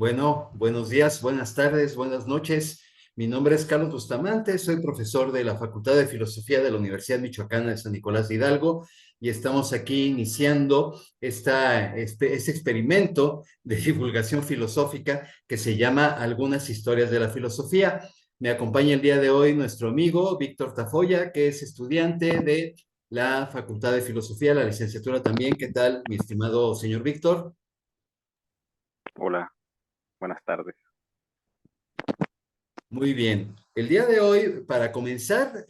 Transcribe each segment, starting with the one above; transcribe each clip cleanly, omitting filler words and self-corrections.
Bueno, buenos días, buenas tardes, buenas noches. Mi nombre es Carlos Bustamante, soy profesor de la Facultad de Filosofía de la Universidad Michoacana de San Nicolás de Hidalgo y estamos aquí iniciando este experimento de divulgación filosófica que se llama Algunas historias de la filosofía. Me acompaña el día de hoy nuestro amigo Víctor Tafoya, que es estudiante de la Facultad de Filosofía, la licenciatura también. ¿Qué tal, mi estimado señor Víctor? Hola, buenas tardes. Muy bien. El día de hoy, para comenzar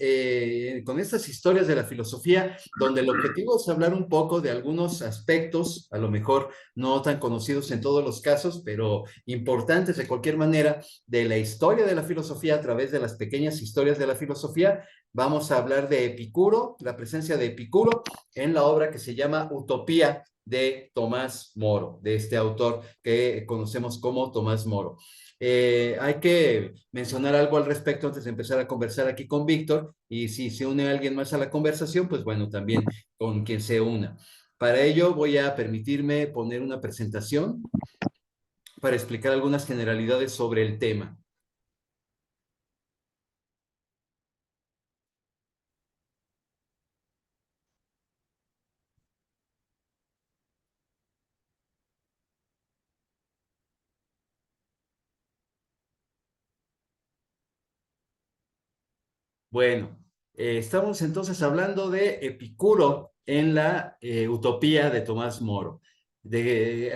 con estas historias de la filosofía, donde el objetivo es hablar un poco de algunos aspectos, a lo mejor no tan conocidos en todos los casos, pero importantes de cualquier manera, de la historia de la filosofía a través de las pequeñas historias de la filosofía, vamos a hablar de Epicuro, la presencia de Epicuro en la obra que se llama Utopía de Tomás Moro, de este autor que conocemos como Tomás Moro. Hay que mencionar algo al respecto antes de empezar a conversar aquí con Víctor y si se une alguien más a la conversación, pues bueno, también con quien se una. Para ello voy a permitirme poner una presentación para explicar algunas generalidades sobre el tema. Bueno, estamos entonces hablando de Epicuro en la Utopía de Tomás Moro.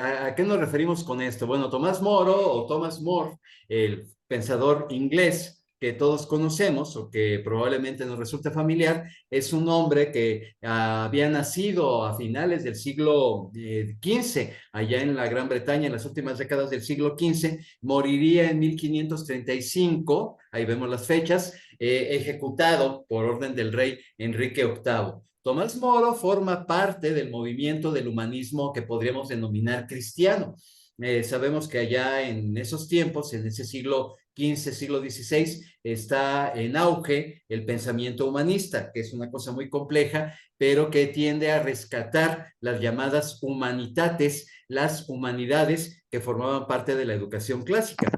¿A qué nos referimos con esto? Bueno, Tomás Moro o Thomas More, el pensador inglés que todos conocemos o que probablemente nos resulte familiar, es un hombre que había nacido a finales del siglo XV, allá en la Gran Bretaña, en las últimas décadas del siglo XV, moriría en 1535, ahí vemos las fechas, ejecutado por orden del rey Enrique VIII. Tomás Moro forma parte del movimiento del humanismo que podríamos denominar cristiano. Sabemos que allá en esos tiempos, en ese siglo XV, siglo XVI, está en auge el pensamiento humanista, que es una cosa muy compleja, pero que tiende a rescatar las llamadas humanitates, las humanidades que formaban parte de la educación clásica.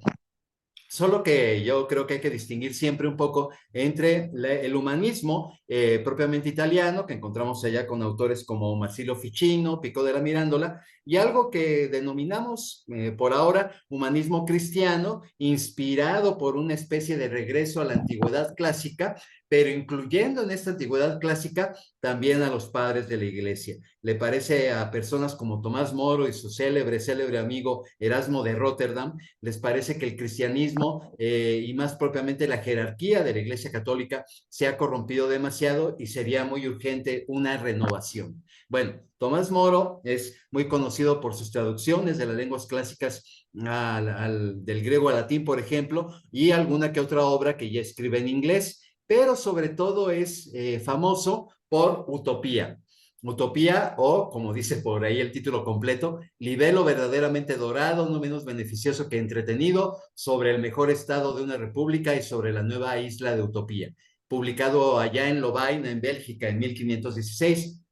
Solo que yo creo que hay que distinguir siempre un poco entre el humanismo propiamente italiano, que encontramos allá con autores como Marsilio Ficino, Pico della Mirandola, y algo que denominamos por ahora humanismo cristiano, inspirado por una especie de regreso a la antigüedad clásica, pero incluyendo en esta antigüedad clásica también a los padres de la iglesia. Le parece a personas como Tomás Moro y su célebre amigo Erasmo de Rotterdam, les parece que el cristianismo y más propiamente la jerarquía de la Iglesia Católica se ha corrompido demasiado y sería muy urgente una renovación. Bueno, Tomás Moro es muy conocido por sus traducciones de las lenguas clásicas del griego al latín, por ejemplo, y alguna que otra obra que ya escribe en inglés, pero sobre todo es famoso por Utopía. Utopía o, como dice por ahí el título completo, libelo verdaderamente dorado, no menos beneficioso que entretenido, sobre el mejor estado de una república y sobre la nueva isla de Utopía. Publicado allá en Lovaina, en Bélgica, en 1516.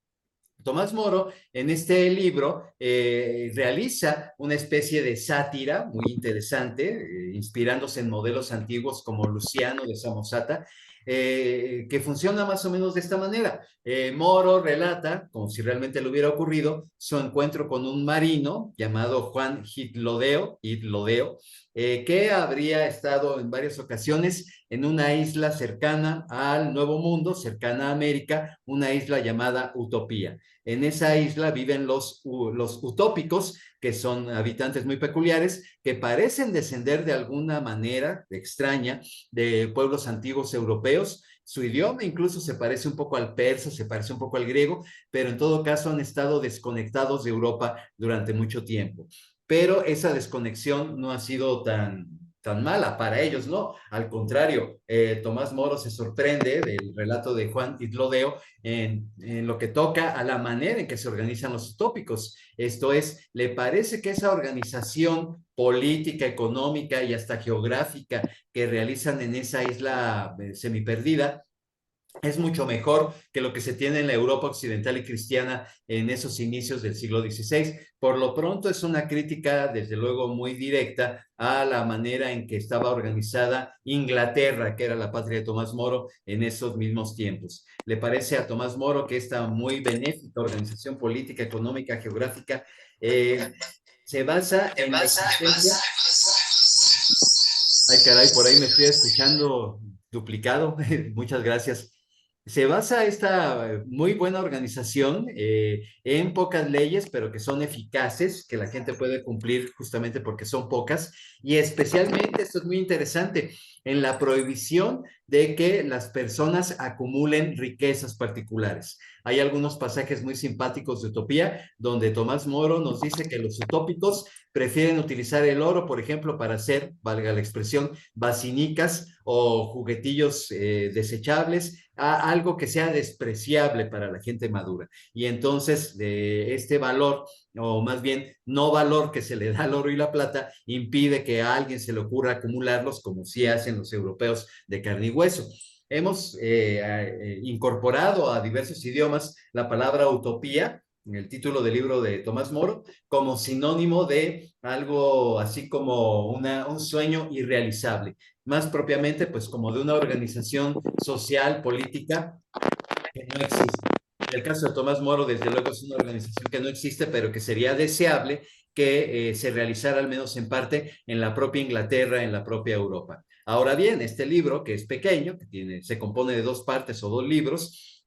Tomás Moro en este libro realiza una especie de sátira muy interesante, inspirándose en modelos antiguos como Luciano de Samosata, que funciona más o menos de esta manera. Moro relata, como si realmente le hubiera ocurrido, su encuentro con un marino llamado Juan Hitlodeo, que habría estado en varias ocasiones en una isla cercana al Nuevo Mundo, cercana a América, una isla llamada Utopía. En esa isla viven los utópicos, que son habitantes muy peculiares, que parecen descender de alguna manera extraña de pueblos antiguos europeos. Su idioma incluso se parece un poco al persa, se parece un poco al griego, pero en todo caso han estado desconectados de Europa durante mucho tiempo. Pero esa desconexión no ha sido tan mala para ellos, ¿no? Al contrario, Tomás Moro se sorprende del relato de Juan Hitlodeo en lo que toca a la manera en que se organizan los utópicos. Esto es, le parece que esa organización política, económica y hasta geográfica que realizan en esa isla semiperdida es mucho mejor que lo que se tiene en la Europa occidental y cristiana en esos inicios del siglo XVI. Por lo pronto es una crítica, desde luego, muy directa a la manera en que estaba organizada Inglaterra, que era la patria de Tomás Moro en esos mismos tiempos. ¿Le parece a Tomás Moro que esta muy benéfica organización política, económica, geográfica se basa en la existencia? Ay, caray, por ahí me estoy escuchando duplicado. Muchas gracias. Se basa esta muy buena organización en pocas leyes, pero que son eficaces, que la gente puede cumplir justamente porque son pocas, y especialmente, esto es muy interesante, en la prohibición de que las personas acumulen riquezas particulares. Hay algunos pasajes muy simpáticos de Utopía, donde Tomás Moro nos dice que los utópicos prefieren utilizar el oro, por ejemplo, para hacer, valga la expresión, basinicas o juguetillos desechables, a algo que sea despreciable para la gente madura. Y entonces, este valor, o más bien no valor que se le da al oro y la plata, impide que a alguien se le ocurra acumularlos como sí hacen los europeos de carne y hueso. Hemos incorporado a diversos idiomas la palabra utopía en el título del libro de Tomás Moro como sinónimo de algo así como un sueño irrealizable, más propiamente pues como de una organización social, política que no existe. En el caso de Tomás Moro, desde luego es una organización que no existe, pero que sería deseable que se realizara al menos en parte en la propia Inglaterra, en la propia Europa. Ahora bien, este libro, que es pequeño, que se compone de 2 partes o 2 libros,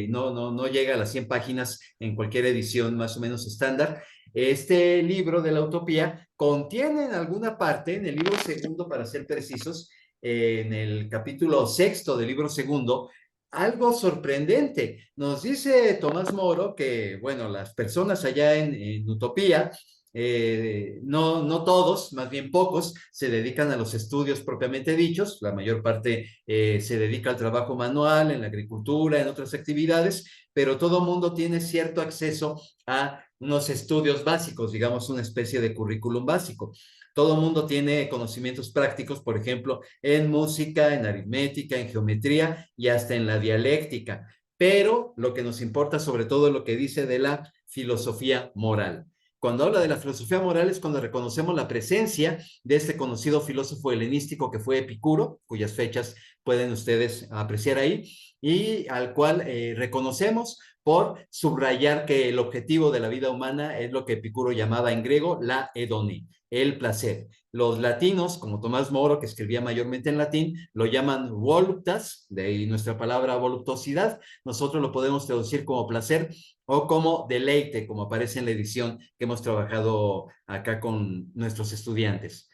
no llega a las 100 páginas en cualquier edición más o menos estándar. Este libro de la utopía contiene en alguna parte, en el libro segundo, para ser precisos, en el capítulo sexto del libro segundo, algo sorprendente. Nos dice Tomás Moro que, bueno, las personas allá en Utopía, no todos, más bien pocos, se dedican a los estudios propiamente dichos. La mayor parte se dedica al trabajo manual, en la agricultura, en otras actividades, pero todo mundo tiene cierto acceso a unos estudios básicos, digamos una especie de currículum básico. Todo mundo tiene conocimientos prácticos, por ejemplo, en música, en aritmética, en geometría y hasta en la dialéctica. Pero lo que nos importa sobre todo es lo que dice de la filosofía moral. Cuando habla de la filosofía moral es cuando reconocemos la presencia de este conocido filósofo helenístico que fue Epicuro, cuyas fechas pueden ustedes apreciar ahí, y al cual reconocemos por subrayar que el objetivo de la vida humana es lo que Epicuro llamaba en griego la hedone, el placer. Los latinos, como Tomás Moro, que escribía mayormente en latín, lo llaman voluptas, de ahí nuestra palabra voluptuosidad. Nosotros lo podemos traducir como placer o como deleite, como aparece en la edición que hemos trabajado acá con nuestros estudiantes.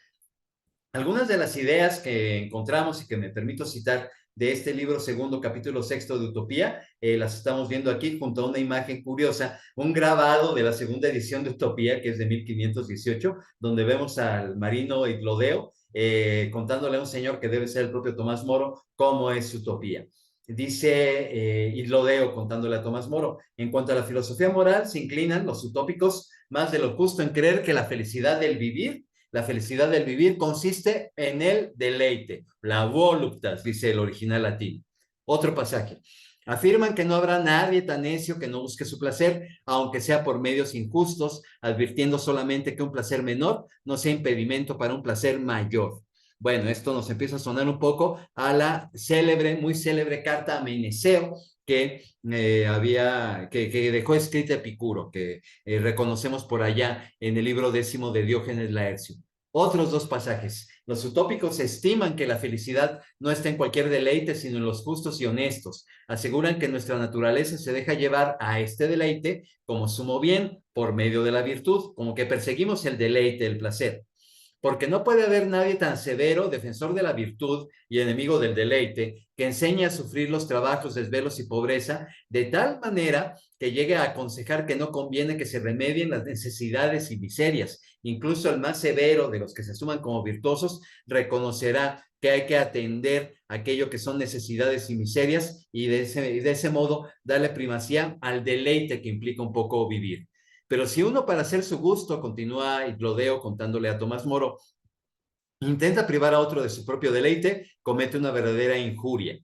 Algunas de las ideas que encontramos y que me permito citar de este libro segundo, capítulo sexto de Utopía, las estamos viendo aquí junto a una imagen curiosa, un grabado de la segunda edición de Utopía, que es de 1518, donde vemos al marino Iglodeo contándole a un señor que debe ser el propio Tomás Moro cómo es Utopía. Dice Iglodeo contándole a Tomás Moro, en cuanto a la filosofía moral, se inclinan los utópicos más de lo justo en creer que la felicidad del vivir consiste en el deleite, la voluptas, dice el original latín. Otro pasaje. Afirman que no habrá nadie tan necio que no busque su placer, aunque sea por medios injustos, advirtiendo solamente que un placer menor no sea impedimento para un placer mayor. Bueno, esto nos empieza a sonar un poco a la célebre, muy célebre carta a Meneceo que dejó escrita Epicuro, que reconocemos por allá en el libro 10 de Diógenes Laercio. Otros 2 pasajes. Los utópicos estiman que la felicidad no está en cualquier deleite, sino en los justos y honestos. Aseguran que nuestra naturaleza se deja llevar a este deleite como sumo bien por medio de la virtud, como que perseguimos el deleite, el placer. Porque no puede haber nadie tan severo, defensor de la virtud y enemigo del deleite, que enseñe a sufrir los trabajos, desvelos y pobreza, de tal manera que llegue a aconsejar que no conviene que se remedien las necesidades y miserias. Incluso el más severo de los que se asuman como virtuosos reconocerá que hay que atender aquello que son necesidades y miserias y de ese modo darle primacía al deleite que implica un poco vivir. Pero si uno para hacer su gusto, continúa Iglodeo contándole a Tomás Moro, intenta privar a otro de su propio deleite, comete una verdadera injuria.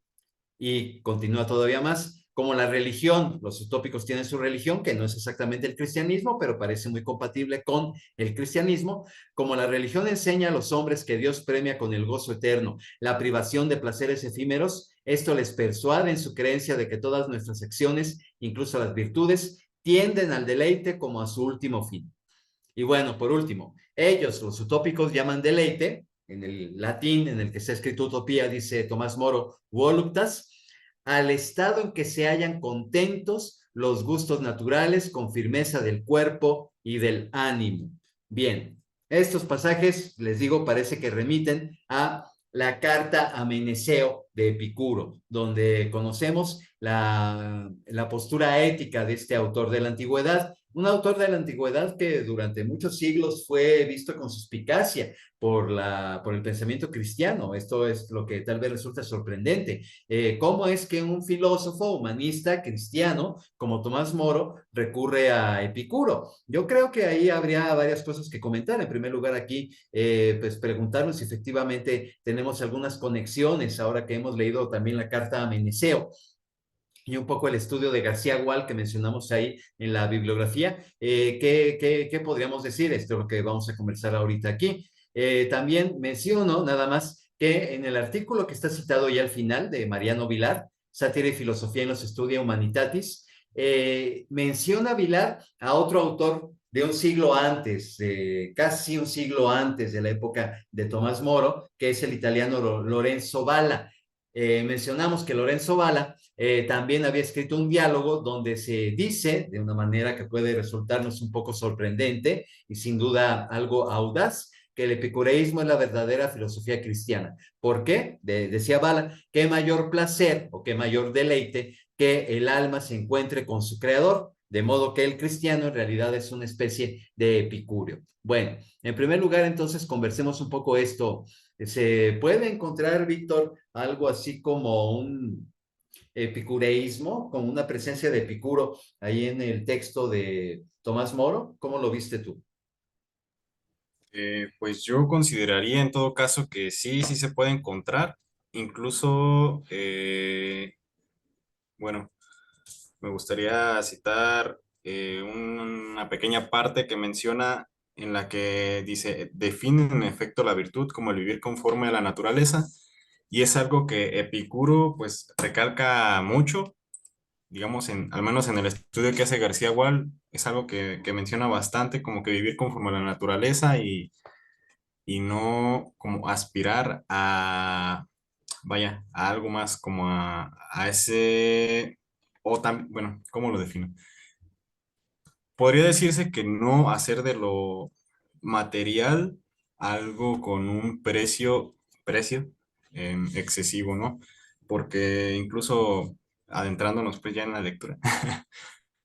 Y continúa todavía más. Como la religión, los utópicos tienen su religión, que no es exactamente el cristianismo, pero parece muy compatible con el cristianismo. Como la religión enseña a los hombres que Dios premia con el gozo eterno la privación de placeres efímeros, esto les persuade en su creencia de que todas nuestras acciones, incluso las virtudes, tienden al deleite como a su último fin. Y bueno, por último, ellos, los utópicos, llaman deleite, en el latín en el que está escrito utopía, dice Tomás Moro, voluptas, al estado en que se hallan contentos los gustos naturales con firmeza del cuerpo y del ánimo. Bien, estos pasajes, les digo, parece que remiten a la carta a Meneceo de Epicuro, donde conocemos la postura ética de este autor de la antigüedad, un autor de la antigüedad que durante muchos siglos fue visto con suspicacia por el pensamiento cristiano. Esto es lo que tal vez resulta sorprendente. ¿Cómo es que un filósofo humanista cristiano como Tomás Moro recurre a Epicuro? Yo creo que ahí habría varias cosas que comentar. En primer lugar, aquí, pues preguntarnos si efectivamente tenemos algunas conexiones ahora que hemos leído también la carta a Meneceo y un poco el estudio de García Gual que mencionamos ahí en la bibliografía. ¿Qué podríamos decir? Esto es lo que vamos a conversar ahorita aquí. También menciono nada más que en el artículo que está citado ya al final de Mariano Vilar, Sátira y Filosofía en los Studia Humanitatis, menciona Vilar a otro autor de un siglo antes, casi un siglo antes de la época de Tomás Moro, que es el italiano Lorenzo Valla. Mencionamos que Lorenzo Valla también había escrito un diálogo donde se dice, de una manera que puede resultarnos un poco sorprendente y sin duda algo audaz, que el epicureísmo es la verdadera filosofía cristiana. ¿Por qué? Decía Valla, qué mayor placer o qué mayor deleite que el alma se encuentre con su creador, de modo que el cristiano en realidad es una especie de epicúreo. Bueno, en primer lugar, entonces, conversemos un poco esto. ¿Se puede encontrar, Víctor, algo así como un epicureísmo, como una presencia de Epicuro ahí en el texto de Tomás Moro? ¿Cómo lo viste tú? Pues yo consideraría en todo caso que sí, sí se puede encontrar. Incluso, bueno, me gustaría citar una pequeña parte que menciona en la que dice, define en efecto la virtud como el vivir conforme a la naturaleza. Y es algo que Epicuro pues recalca mucho, digamos, al menos en el estudio que hace García Gual, es algo que menciona bastante, como que vivir conforme a la naturaleza y no como aspirar a, vaya, a algo más, como a ese, o también, bueno, ¿cómo lo defino? Podría decirse que no hacer de lo material algo con un precio excesivo, ¿no? Porque incluso adentrándonos pues ya en la lectura,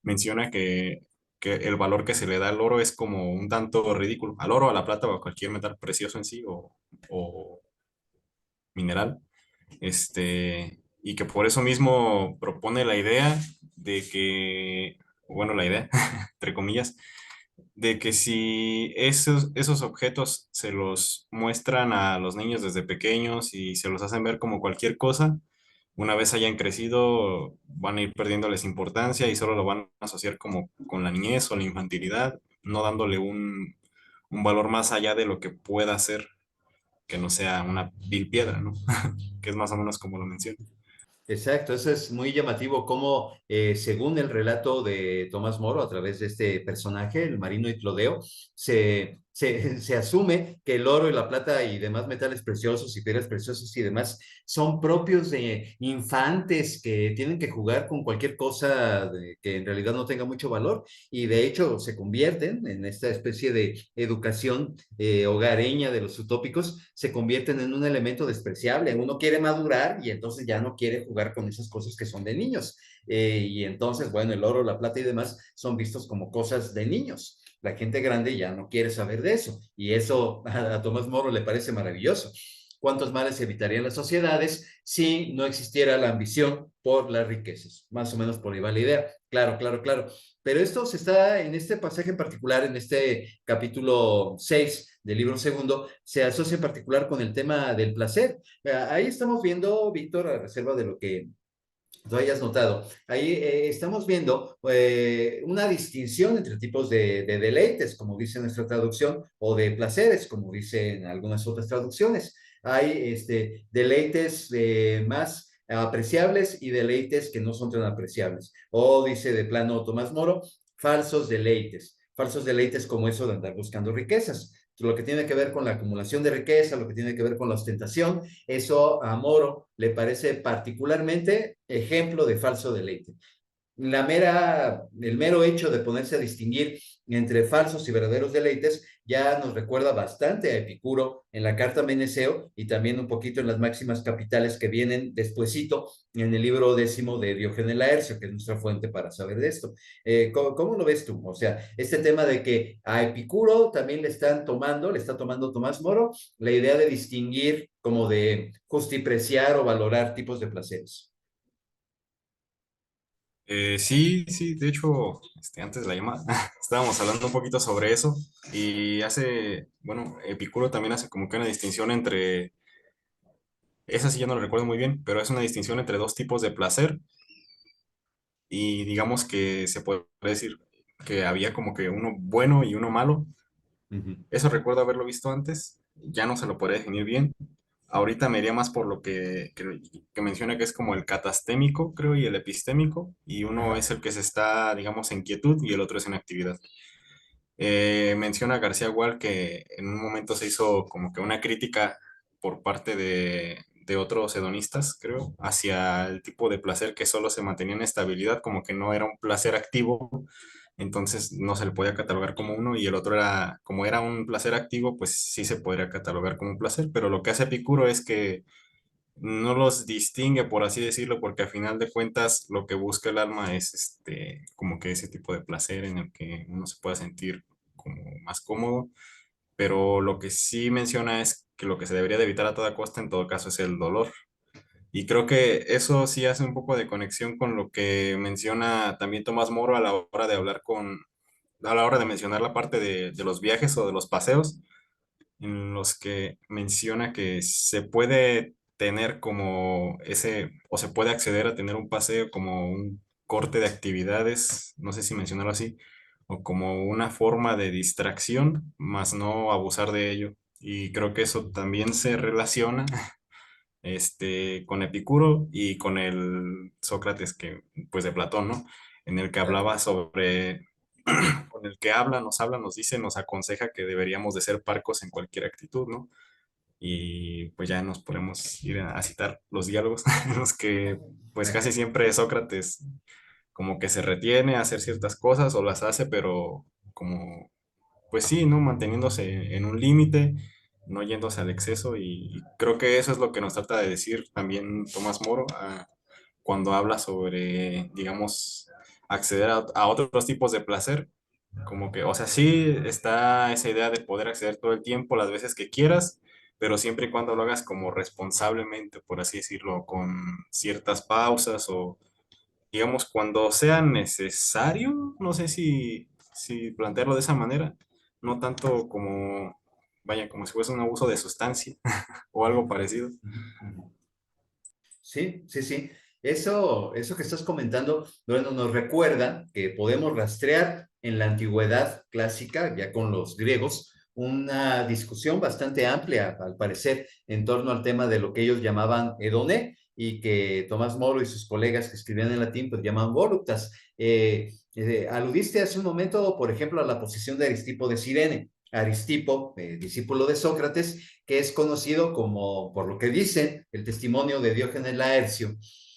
menciona que el valor que se le da al oro es como un tanto ridículo, al oro, a la plata o a cualquier metal precioso en sí o mineral, y que por eso mismo propone la idea de que, bueno, la idea, entre comillas, de que si esos objetos se los muestran a los niños desde pequeños y se los hacen ver como cualquier cosa, una vez hayan crecido van a ir perdiéndoles importancia y solo lo van a asociar como con la niñez o la infantilidad, no dándole un valor más allá de lo que pueda ser, que no sea una vil piedra, ¿no? Que es más o menos como lo menciono. Exacto, eso es muy llamativo cómo, según el relato de Tomás Moro, a través de este personaje, el marino y Clodeo, se asume que el oro y la plata y demás metales preciosos y piedras preciosas y demás son propios de infantes que tienen que jugar con cualquier cosa que en realidad no tenga mucho valor y de hecho se convierten en esta especie de educación hogareña de los utópicos, se convierten en un elemento despreciable. Uno quiere madurar y entonces ya no quiere jugar con esas cosas que son de niños. Y entonces, bueno, el oro, la plata y demás son vistos como cosas de niños. La gente grande ya no quiere saber de eso. Y eso a Tomás Moro le parece maravilloso. ¿Cuántos males evitarían las sociedades si no existiera la ambición por las riquezas? Más o menos por ahí va la idea. Claro, claro, claro. Pero esto se está en este pasaje en particular, en este capítulo 6 del libro segundo, se asocia en particular con el tema del placer. Ahí estamos viendo, Víctor, a reserva de lo que Lo hayas notado. Ahí estamos viendo una distinción entre tipos de deleites, como dice nuestra traducción, o de placeres, como dicen algunas otras traducciones. Hay deleites más apreciables y deleites que no son tan apreciables. O dice de plano Tomás Moro, falsos deleites. Falsos deleites como eso de andar buscando riquezas. Lo que tiene que ver con la acumulación de riqueza, lo que tiene que ver con la ostentación, eso a Moro le parece particularmente ejemplo de falso deleite. El mero hecho de ponerse a distinguir entre falsos y verdaderos deleites ya nos recuerda bastante a Epicuro en la carta a Meneceo y también un poquito en las máximas capitales que vienen despuesito en el libro décimo de Diógenes Laercio, que es nuestra fuente para saber de esto. ¿Cómo lo ves tú? O sea, este tema de que a Epicuro también le está tomando Tomás Moro, la idea de distinguir como de justipreciar o valorar tipos de placeres. Sí, sí, de hecho, antes de la llamada estábamos hablando un poquito sobre eso y bueno, Epicuro también hace como que una distinción entre, esa sí ya no lo recuerdo muy bien, pero es una distinción entre dos tipos de placer y digamos que se puede decir que había como que uno bueno y uno malo. Uh -huh. Eso recuerdo haberlo visto antes, ya no se lo podría definir bien. Ahorita me iría más por lo que menciona que es como el catastémico, creo, y el epistémico, y uno Ajá. es el que se está, digamos, en quietud y el otro es en actividad. Menciona García Gual que en un momento se hizo como que una crítica por parte de otros hedonistas, creo, hacia el tipo de placer que solo se mantenía en estabilidad, como que no era un placer activo, entonces no se le podía catalogar como uno y el otro era, como era un placer activo, pues sí se podría catalogar como un placer, pero lo que hace Epicuro es que no los distingue, por así decirlo, porque a final de cuentas lo que busca el alma es como que ese tipo de placer en el que uno se pueda sentir como más cómodo, pero lo que sí menciona es que lo que se debería de evitar a toda costa en todo caso es el dolor. Y creo que eso sí hace un poco de conexión con lo que menciona también Tomás Moro a la hora de hablar a la hora de mencionar la parte de los viajes o de los paseos en los que menciona que se puede tener como o se puede acceder a tener un paseo como un corte de actividades, no sé si mencionarlo así, o como una forma de distracción, más no abusar de ello. Y creo que eso también se relaciona con Epicuro y con el Sócrates pues de Platón, ¿no? En el que Claro. hablaba sobre con el que habla, nos dice, nos aconseja que deberíamos de ser parcos en cualquier actitud, ¿no? Y pues ya nos podemos ir a citar los diálogos en los que pues casi siempre Sócrates como que se retiene a hacer ciertas cosas o las hace, pero como, pues sí, ¿no? Manteniéndose en un límite, no yéndose al exceso y creo que eso es lo que nos trata de decir también Tomás Moro cuando habla sobre, digamos, acceder a otros tipos de placer como que, o sea, sí está esa idea de poder acceder todo el tiempo, las veces que quieras, pero siempre y cuando lo hagas como responsablemente, por así decirlo, con ciertas pausas o, digamos, cuando sea necesario, no sé si plantearlo de esa manera, no tanto como, vaya, como si fuese un abuso de sustancia o algo parecido. Sí, sí, sí. Eso que estás comentando, bueno, nos recuerda que podemos rastrear en la antigüedad clásica, ya con los griegos, una discusión bastante amplia, al parecer, en torno al tema de lo que ellos llamaban hedoné y que Tomás Moro y sus colegas que escribían en latín, pues llaman voluptas. Aludiste hace un momento, por ejemplo, a la posición de Aristipo de Cirene. Aristipo, discípulo de Sócrates, que es conocido como, por lo que dice el testimonio de Diógenes Laercio,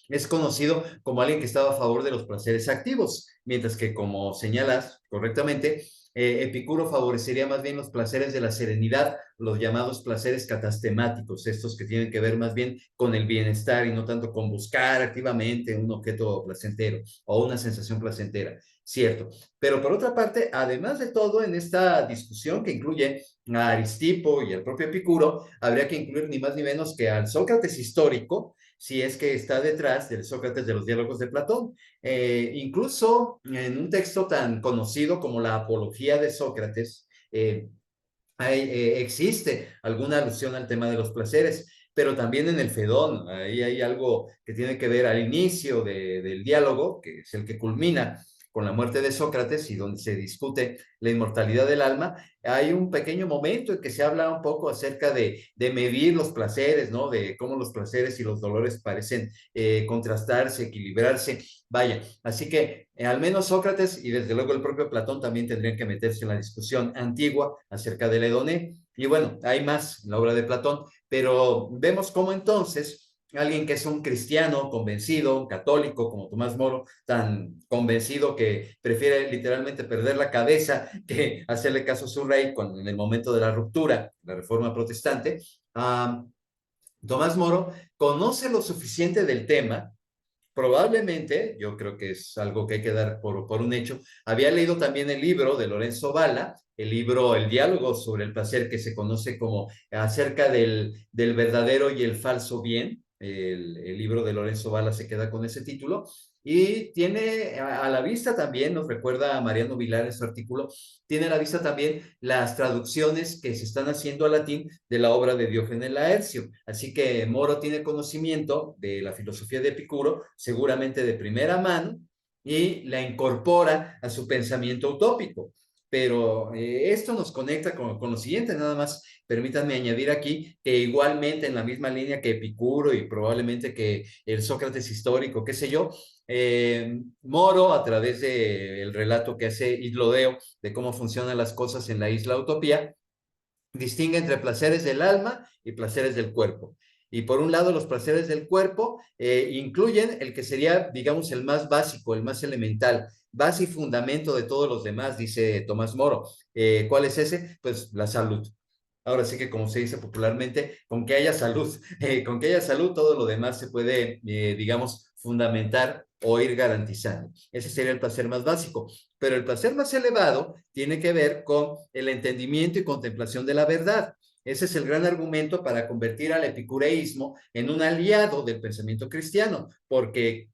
es conocido como alguien que estaba a favor de los placeres activos, mientras que, como señalas correctamente, Epicuro favorecería más bien los placeres de la serenidad, los llamados placeres catastemáticos, estos que tienen que ver más bien con el bienestar y no tanto con buscar activamente un objeto placentero o una sensación placentera. Cierto. Pero por otra parte, además de todo, en esta discusión que incluye a Aristipo y al propio Epicuro, habría que incluir ni más ni menos que al Sócrates histórico, si es que está detrás del Sócrates de los diálogos de Platón. Incluso en un texto tan conocido como la Apología de Sócrates, existe alguna alusión al tema de los placeres, pero también en el Fedón. Ahí hay algo que tiene que ver al inicio del diálogo, que es el que culmina con la muerte de Sócrates y donde se discute la inmortalidad del alma. Hay un pequeño momento en que se habla un poco acerca de medir los placeres, ¿no? De cómo los placeres y los dolores parecen contrastarse, equilibrarse. Vaya, así que al menos Sócrates y desde luego el propio Platón también tendrían que meterse en la discusión antigua acerca del hedoné. Y bueno, hay más en la obra de Platón, pero vemos cómo entonces alguien que es un cristiano convencido, un católico como Tomás Moro, tan convencido que prefiere literalmente perder la cabeza que hacerle caso a su rey cuando en el momento de la ruptura, la reforma protestante, Tomás Moro conoce lo suficiente del tema. Probablemente, yo creo que es algo que hay que dar por un hecho, había leído también el libro de Lorenzo Bala, el libro El diálogo sobre el placer, que se conoce como acerca del verdadero y el falso bien. El libro de Lorenzo Bala se queda con ese título y tiene a la vista también, nos recuerda a Mariano Vilar en su artículo, tiene a la vista también las traducciones que se están haciendo al latín de la obra de Diógenes Laercio. Así que Moro tiene conocimiento de la filosofía de Epicuro, seguramente de primera mano, y la incorpora a su pensamiento utópico. Pero esto nos conecta con lo siguiente, nada más permítanme añadir aquí que igualmente en la misma línea que Epicuro y probablemente que el Sócrates histórico, qué sé yo, Moro, a través del relato que hace Idlodeo de cómo funcionan las cosas en la isla Utopía, distingue entre placeres del alma y placeres del cuerpo. Y por un lado, los placeres del cuerpo incluyen el que sería, digamos, el más básico, el más elemental, base y fundamento de todos los demás, dice Tomás Moro. ¿Cuál es ese? Pues la salud. Ahora sí que como se dice popularmente, con que haya salud, con que haya salud, todo lo demás se puede, digamos, fundamentar o ir garantizando. Ese sería el placer más básico. Pero el placer más elevado tiene que ver con el entendimiento y contemplación de la verdad. Ese es el gran argumento para convertir al epicureísmo en un aliado del pensamiento cristiano, porque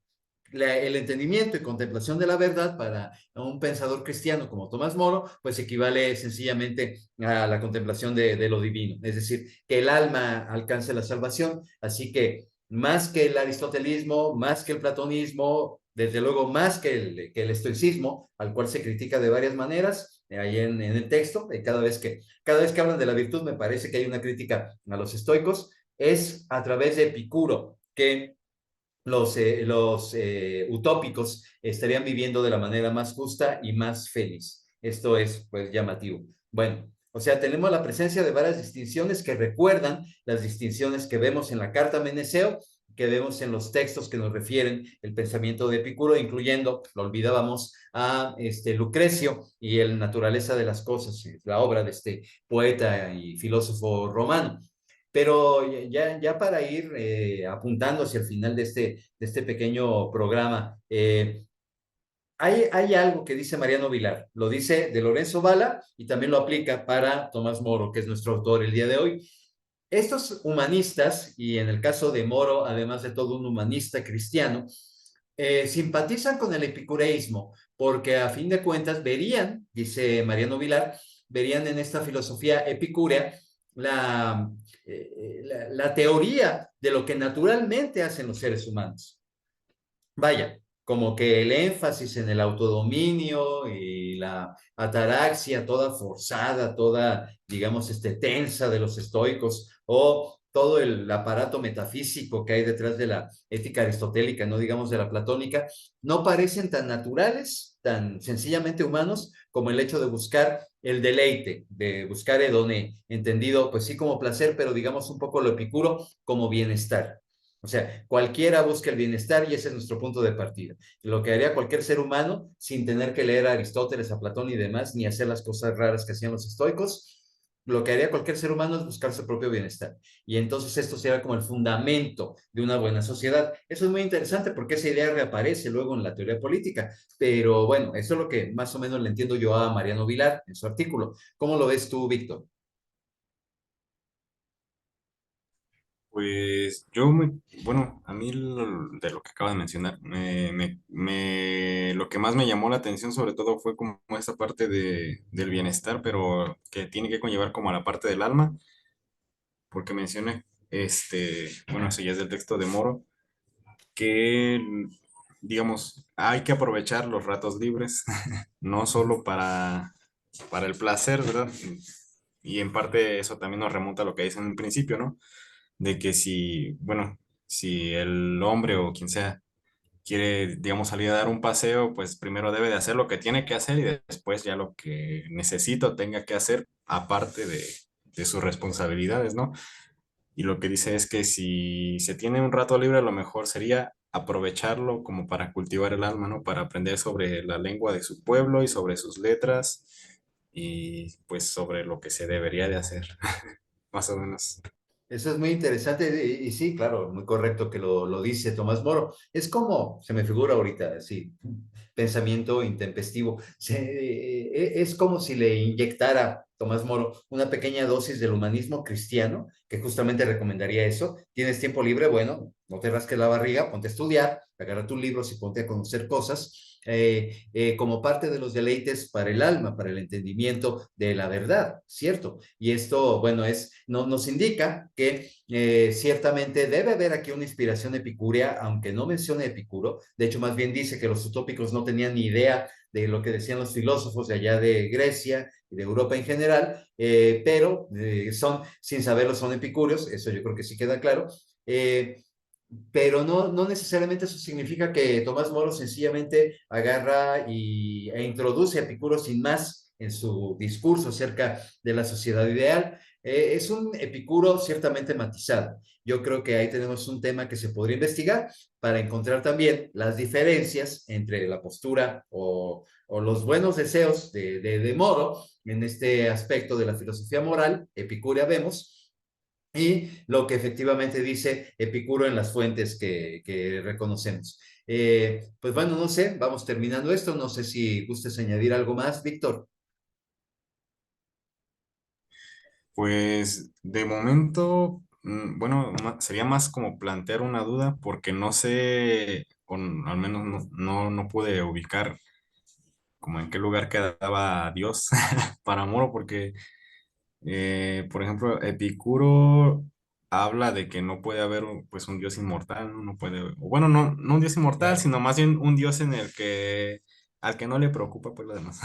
el entendimiento y contemplación de la verdad para un pensador cristiano como Tomás Moro, pues equivale sencillamente a la contemplación de lo divino, es decir, que el alma alcance la salvación. Así que más que el aristotelismo, más que el platonismo, desde luego más que el estoicismo, al cual se critica de varias maneras, ahí en el texto, cada vez que hablan de la virtud me parece que hay una crítica a los estoicos, es a través de Epicuro, que los utópicos estarían viviendo de la manera más justa y más feliz. Esto es, pues, llamativo. Bueno, o sea, tenemos la presencia de varias distinciones que recuerdan las distinciones que vemos en la carta a Meneceo, que vemos en los textos que nos refieren el pensamiento de Epicuro, incluyendo, lo olvidábamos, a Lucrecio y el Naturaleza de las Cosas, la obra de este poeta y filósofo romano. Pero ya para ir apuntando hacia el final de este pequeño programa, hay algo que dice Mariano Vilar, lo dice de Lorenzo Bala y también lo aplica para Tomás Moro, que es nuestro autor el día de hoy. Estos humanistas, y en el caso de Moro, además de todo un humanista cristiano, simpatizan con el epicureísmo, porque a fin de cuentas verían, dice Mariano Vilar, verían en esta filosofía epicúrea la, la teoría de lo que naturalmente hacen los seres humanos. Vaya, como que el énfasis en el autodominio y la ataraxia toda forzada, toda, digamos, tensa de los estoicos, o todo el aparato metafísico que hay detrás de la ética aristotélica, no digamos de la platónica, no parecen tan naturales, tan sencillamente humanos, como el hecho de buscar el deleite, de buscar hedoné, entendido pues sí como placer, pero digamos un poco lo epicuro como bienestar. O sea, cualquiera busca el bienestar y ese es nuestro punto de partida. Lo que haría cualquier ser humano sin tener que leer a Aristóteles, a Platón y demás, ni hacer las cosas raras que hacían los estoicos, lo que haría cualquier ser humano es buscar su propio bienestar. Y entonces esto será como el fundamento de una buena sociedad. Eso es muy interesante porque esa idea reaparece luego en la teoría política. Pero bueno, eso es lo que más o menos le entiendo yo a Mariano Vilar en su artículo. ¿Cómo lo ves tú, Víctor? Pues yo, bueno, a mí de lo que acabo de mencionar, lo que más me llamó la atención sobre todo fue como esa parte del bienestar, pero que tiene que conllevar como a la parte del alma, porque bueno, eso ya es del texto de Moro, que, digamos, hay que aprovechar los ratos libres, no solo para el placer, ¿verdad? Y en parte eso también nos remonta a lo que dice en un principio, ¿no? De que si, bueno, si el hombre o quien sea quiere, digamos, salir a dar un paseo, pues primero debe de hacer lo que tiene que hacer y después ya lo que necesita o tenga que hacer, aparte de sus responsabilidades, ¿no? Y lo que dice es que si se tiene un rato libre, lo mejor sería aprovecharlo como para cultivar el alma, ¿no? Para aprender sobre la lengua de su pueblo y sobre sus letras y pues sobre lo que se debería de hacer, más o menos. Eso es muy interesante y sí, claro, muy correcto que lo dice Tomás Moro. Es como, se me figura ahorita, sí, pensamiento intempestivo. Es como si le inyectara Tomás Moro una pequeña dosis del humanismo cristiano, que justamente recomendaría eso. Tienes tiempo libre, bueno, no te rasques la barriga, ponte a estudiar, agarra tus libros y ponte a conocer cosas. Como parte de los deleites para el alma, para el entendimiento de la verdad, ¿cierto? Y esto, bueno, nos indica que ciertamente debe haber aquí una inspiración epicúrea, aunque no mencione Epicuro. De hecho, más bien dice que los utópicos no tenían ni idea de lo que decían los filósofos de allá de Grecia y de Europa en general, pero sin saberlo, son epicúreos, eso yo creo que sí queda claro. Pero no necesariamente eso significa que Tomás Moro sencillamente agarra e introduce a Epicuro sin más en su discurso acerca de la sociedad ideal. Es un Epicuro ciertamente matizado. Yo creo que ahí tenemos un tema que se podría investigar para encontrar también las diferencias entre la postura o los buenos deseos de Moro en este aspecto de la filosofía moral, epicúrea vemos, y lo que efectivamente dice Epicuro en las fuentes que reconocemos. Pues bueno, no sé, vamos terminando esto, no sé si gustes añadir algo más, Víctor. Pues de momento, bueno, sería más como plantear una duda porque no sé, o al menos no pude ubicar como en qué lugar quedaba Dios para Moro, porque, por ejemplo, Epicuro habla de que no puede haber pues un Dios inmortal, ¿no? No puede, o bueno, no un Dios inmortal, Claro. sino más bien un Dios en el que al que no le preocupa pues lo demás,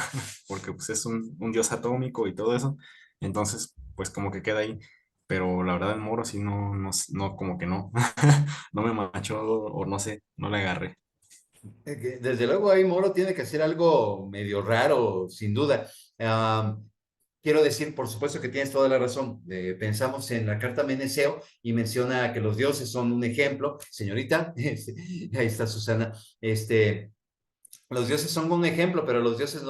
porque pues es un Dios atómico y todo eso, entonces pues como que queda ahí, pero la verdad el Moro sí no como que no, no me machó o no sé, no le agarré. Desde luego ahí Moro tiene que hacer algo medio raro, sin duda. Quiero decir, por supuesto que tienes toda la razón. Pensamos en la carta a Meneceo y menciona que los dioses son un ejemplo. Señorita, ahí está Susana. Los dioses son un ejemplo, pero los dioses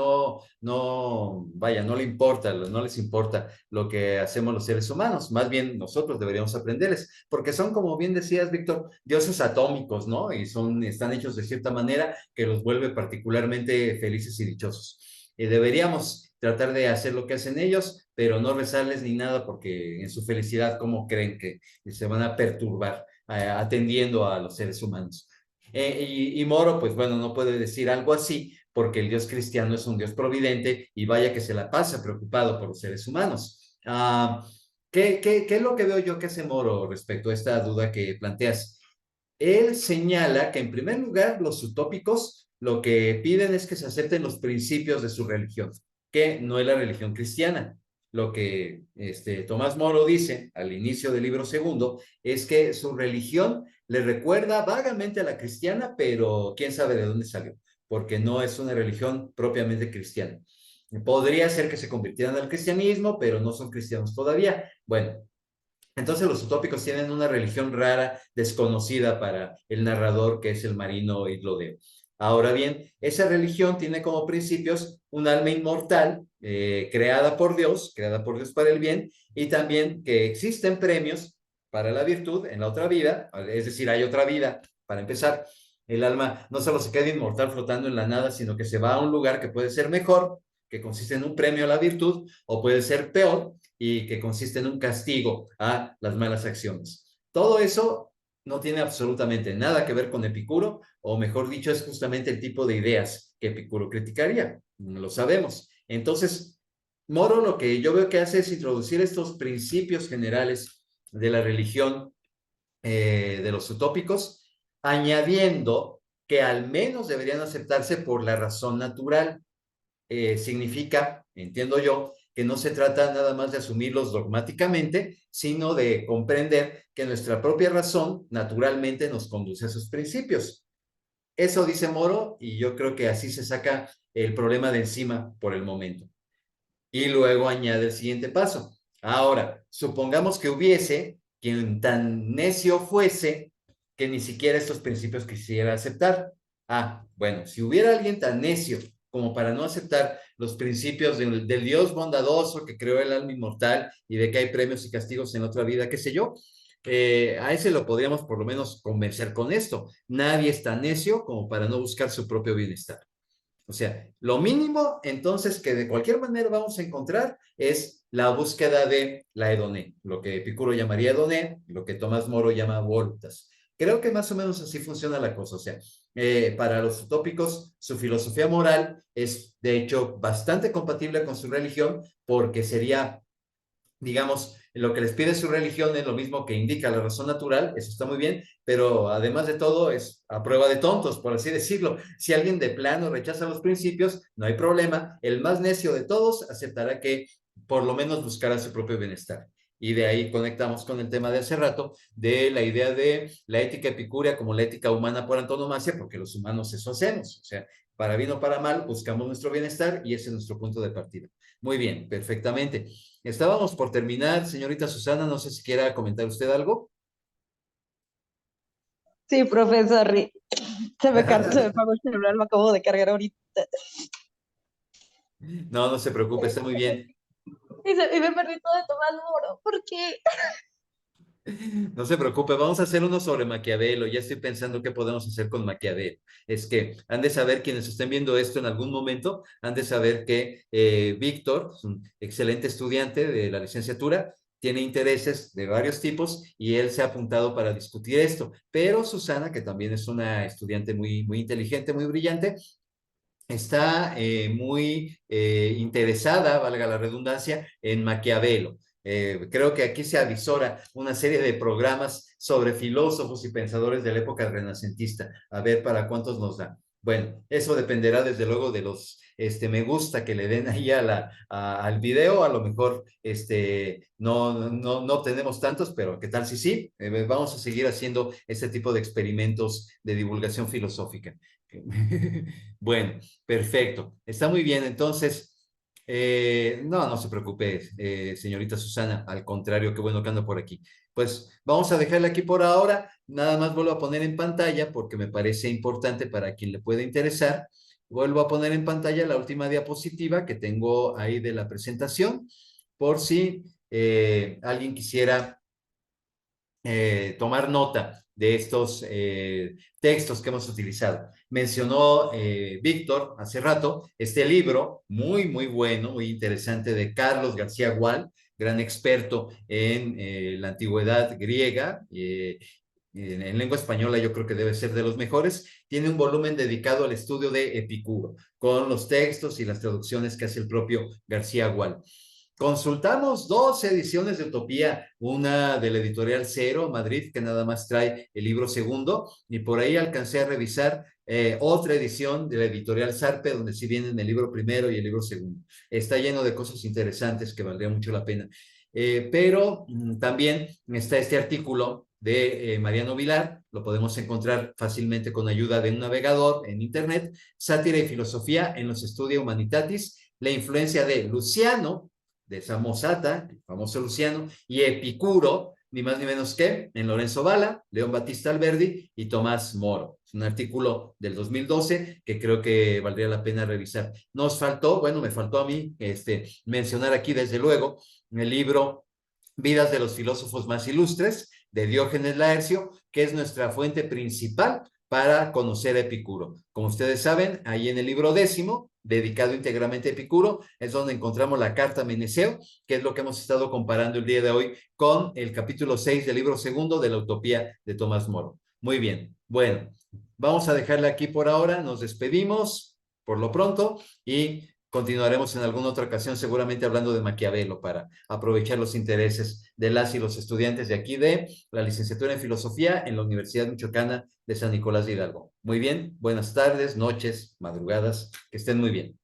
vaya, no le importa, no les importa lo que hacemos los seres humanos. Más bien nosotros deberíamos aprenderles, porque son, como bien decías, Víctor, dioses atómicos, ¿no? Y están hechos de cierta manera que los vuelve particularmente felices y dichosos. Deberíamos tratar de hacer lo que hacen ellos, pero no rezarles ni nada, porque en su felicidad, ¿cómo creen que se van a perturbar atendiendo a los seres humanos? Y Moro, pues bueno, no puede decir algo así porque el Dios cristiano es un Dios providente y vaya que se la pasa preocupado por los seres humanos. ¿Qué es lo que veo yo que hace Moro respecto a esta duda que planteas? Él señala que en primer lugar los utópicos lo que piden es que se acepten los principios de su religión, que no es la religión cristiana. Lo que Tomás Moro dice al inicio del libro segundo es que su religión le recuerda vagamente a la cristiana, pero quién sabe de dónde salió, porque no es una religión propiamente cristiana. Podría ser que se convirtieran al cristianismo, pero no son cristianos todavía. Bueno, entonces los utópicos tienen una religión rara, desconocida para el narrador, que es el marino Iglodeo. Ahora bien, esa religión tiene como principios un alma inmortal, creada por Dios para el bien, y también que existen premios para la virtud en la otra vida, es decir, hay otra vida. Para empezar, el alma no solo se queda inmortal flotando en la nada, sino que se va a un lugar que puede ser mejor, que consiste en un premio a la virtud, o puede ser peor, y que consiste en un castigo a las malas acciones. Todo eso no tiene absolutamente nada que ver con Epicuro, o mejor dicho, es justamente el tipo de ideas que Epicuro criticaría, lo sabemos. Entonces, Moro lo que yo veo que hace es introducir estos principios generales de la religión de los utópicos, añadiendo que al menos deberían aceptarse por la razón natural. Significa, entiendo yo, que no se trata nada más de asumirlos dogmáticamente, sino de comprender que nuestra propia razón naturalmente nos conduce a sus principios. Eso dice Moro, y yo creo que así se saca el problema de encima por el momento. Y luego añade el siguiente paso. Ahora, supongamos que hubiese quien tan necio fuese que ni siquiera estos principios quisiera aceptar. Ah, bueno, si hubiera alguien tan necio como para no aceptar los principios del Dios bondadoso que creó el alma inmortal y de que hay premios y castigos en otra vida, qué sé yo, a ese lo podríamos por lo menos convencer con esto. Nadie es tan necio como para no buscar su propio bienestar. O sea, lo mínimo entonces que de cualquier manera vamos a encontrar es la búsqueda de la hedoné, lo que Epicuro llamaría hedoné, lo que Tomás Moro llama voluptas. Creo que más o menos así funciona la cosa. O sea, para los utópicos, su filosofía moral es de hecho bastante compatible con su religión porque sería, digamos, lo que les pide su religión es lo mismo que indica la razón natural, eso está muy bien, pero además de todo es a prueba de tontos, por así decirlo. Si alguien de plano rechaza los principios, no hay problema, el más necio de todos aceptará que por lo menos buscará su propio bienestar. Y de ahí conectamos con el tema de hace rato, de la idea de la ética epicúrea como la ética humana por antonomasia, porque los humanos eso hacemos, o sea, para bien o para mal, buscamos nuestro bienestar y ese es nuestro punto de partida. Muy bien, perfectamente. Estábamos por terminar, señorita Susana, no sé si quiera comentar usted algo. Sí, profesor, se me apagó el celular, lo acabo de cargar ahorita. No, no se preocupe, está muy bien. Y me perdí todo de Tomás Moro. ¿Por qué? No se preocupe, vamos a hacer uno sobre Maquiavelo. Ya estoy pensando qué podemos hacer con Maquiavelo. Es que han de saber quienes estén viendo esto en algún momento, han de saber que Víctor, es un excelente estudiante de la licenciatura, tiene intereses de varios tipos y él se ha apuntado para discutir esto. Pero Susana, que también es una estudiante muy, muy inteligente, muy brillante, está muy interesada, valga la redundancia, en Maquiavelo. Creo que aquí se avisora una serie de programas sobre filósofos y pensadores de la época renacentista. A ver para cuántos nos da. Bueno, eso dependerá desde luego de los me gusta que le den ahí al video. A lo mejor no tenemos tantos, pero ¿qué tal si sí? Vamos a seguir haciendo este tipo de experimentos de divulgación filosófica. Bueno, perfecto. Está muy bien. Entonces, no se preocupe, señorita Susana. Al contrario, qué bueno que ando por aquí. Pues vamos a dejarla aquí por ahora. Nada más vuelvo a poner en pantalla porque me parece importante para quien le pueda interesar. Vuelvo a poner en pantalla la última diapositiva que tengo ahí de la presentación, por si alguien quisiera tomar nota de estos textos que hemos utilizado. Mencionó Víctor hace rato este libro muy, muy bueno, muy interesante de Carlos García Gual, gran experto en la antigüedad griega. En lengua española yo creo que debe ser de los mejores. Tiene un volumen dedicado al estudio de Epicuro, con los textos y las traducciones que hace el propio García Gual. Consultamos dos ediciones de Utopía, una de la editorial Cero, Madrid, que nada más trae el libro segundo, y por ahí alcancé a revisar otra edición de la editorial Sarpe, donde sí vienen el libro primero y el libro segundo. Está lleno de cosas interesantes que valdría mucho la pena. Pero también está este artículo de Mariano Vilar, lo podemos encontrar fácilmente con ayuda de un navegador en internet, Sátira y Filosofía en los Studia Humanitatis, la influencia de Luciano, de Samosata, el famoso Luciano, y Epicuro, ni más ni menos que en Lorenzo Bala, León Battista Alberdi y Tomás Moro. Es un artículo del 2012 que creo que valdría la pena revisar. Nos faltó, bueno, me faltó a mí mencionar aquí desde luego el libro Vidas de los filósofos más ilustres de Diógenes Laercio, que es nuestra fuente principal para conocer a Epicuro. Como ustedes saben, ahí en el libro 10, dedicado íntegramente a Epicuro, es donde encontramos la carta Meneceo, que es lo que hemos estado comparando el día de hoy con el capítulo 6 del libro segundo de la Utopía de Tomás Moro. Muy bien, bueno, vamos a dejarla aquí por ahora, nos despedimos por lo pronto y continuaremos en alguna otra ocasión, seguramente hablando de Maquiavelo, para aprovechar los intereses de las y los estudiantes de aquí de la licenciatura en Filosofía en la Universidad Michoacana de San Nicolás de Hidalgo. Muy bien, buenas tardes, noches, madrugadas, que estén muy bien.